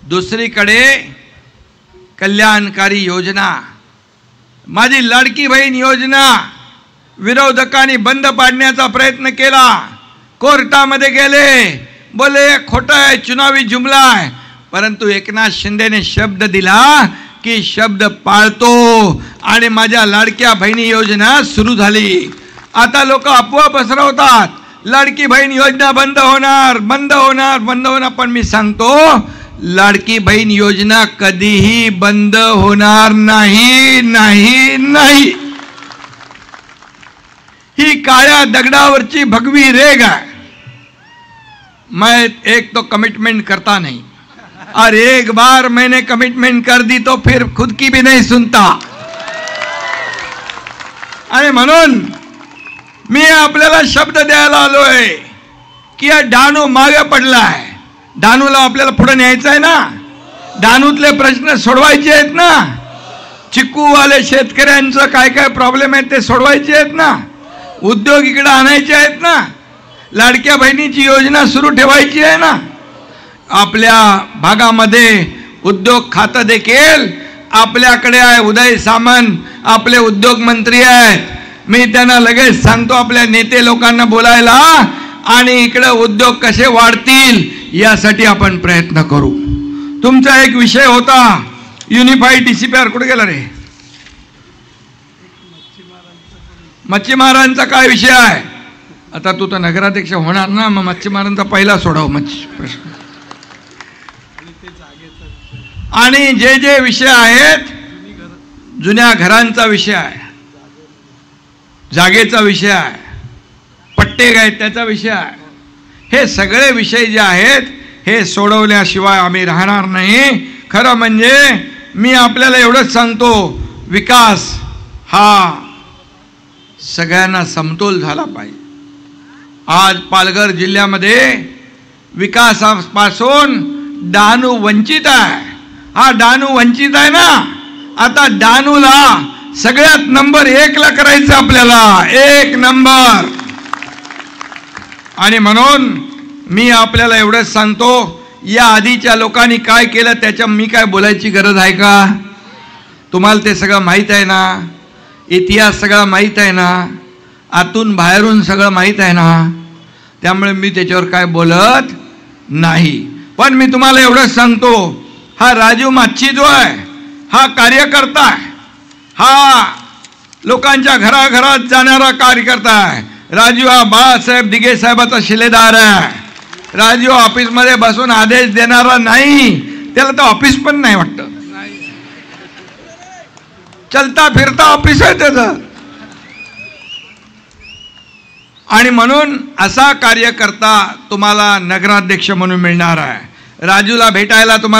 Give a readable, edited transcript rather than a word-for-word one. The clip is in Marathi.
दुसरीकडे कल्याणकारी योजना, माझी लाडकी बहीण योजना विरोधकांनी बंद पाडण्याचा प्रयत्न केला, कोर्टामध्ये गेले, बोले खोटा आहे, चुनावी जुमला आहे, परंतु एकनाथ शिंदेने शब्द दिला की शब्द पाळतो आणि माझ्या लाडक्या बहिणी योजना सुरू झाली। आता लोक अफवा पसरवतात लाडकी बहीण योजना बंद होणार, बंद होणार, बंद होणार, पण मी सांगतो लाडकी बहीण योजना कधीही बंद होणार नाही, नाही, नाही। ही काळ्या दगडावरची भगवी रेग है। मैं एक तो कमिटमेंट करता नहीं और एक बार मैंने कमिटमेंट कर दी तो फिर खुद की भी नहीं सुनता। आणि म्हणून मी आपल्याला शब्द द्यायला आलोय की या डहाणू मागे पडलाय, डहाणूला आपल्याला पुढे न्यायचं आहे ना, डहाणूतले प्रश्न सोडवायचे आहेत ना, चिक्कूवाले शेतकऱ्यांचं काय काय प्रॉब्लेम आहेत ते सोडवायचे आहेत ना, उद्योग इकडे आणायचे आहेत ना, लाडक्या बहिणीची योजना सुरू ठेवायची आहे ना। आपल्या भागामध्ये उद्योग खातं देखील आपल्याकडे आहे, उदय सामंत आपले उद्योग मंत्री आहेत, मी त्यांना लगेच सांगतो आपल्या नेते लोकांना बोलायला आणि इकडे उद्योग कसे वाढतील यासाठी आपण प्रयत्न करू। तुमचा एक विषय होता युनिफाईड डीसीपीआर, कुठे गेला रे? मच्छीमारांचा काय विषय आहे? आता तू तर नगराध्यक्ष होणार ना, मग मच्छीमारांचा पहिला सोडाव प्रश्न। आणि जे जे विषय आहेत, जुन्या घरांचा विषय आहे, जागेचा विषय आहे, पट्टे आहेत त्याचा विषय आहे, हे सगळे विषय जे आहेत हे सोडवल्याशिवाय आम्ही राहणार नाही। खरं म्हणजे मी आपल्याला एवढंच सांगतो, विकास हा सगळ्यांना समतोल झाला पाहिजे। आज पालघर जिल्ह्यामध्ये विकासापासून डहाणू वंचित आहे, हा डहाणू वंचित आहे ना, आता डहाणूला सगळ्यात नंबर 1 ला करायचं आपल्याला, 1 नंबर। आणि म्हणून मी आपल्याला एवढंच सांगतो, या आधीच्या लोकांनी काय केलं त्याच्या मी काय बोलायची गरज आहे का? तुम्हाला ते सगळं माहीत आहे ना, इतिहास सगळा माहीत आहे ना, आतून बाहेरून सगळं माहीत आहे ना, त्यामुळे मी त्याच्यावर काय बोलत नाही। पण मी तुम्हाला एवढंच सांगतो, हा राजू माच्छी जो आहे हा कार्यकर्ता आहे, हा लोकांच्या घराघरात जाणारा कार्यकर्ता आहे। राजू हा बाळासाहेब दिघे साहेबाचा शिलेदार आहे। राजू ऑफिसमध्ये बसून आदेश देणारा नाही, त्याला तर ऑफिस पण नाही वाटतं, चलता फिरता ऑफिस आहे त्याचं। आणि म्हणून असा कार्यकर्ता तुम्हाला नगराध्यक्ष म्हणून मिळणार आहे। राजूला भेटायला तुम्हाला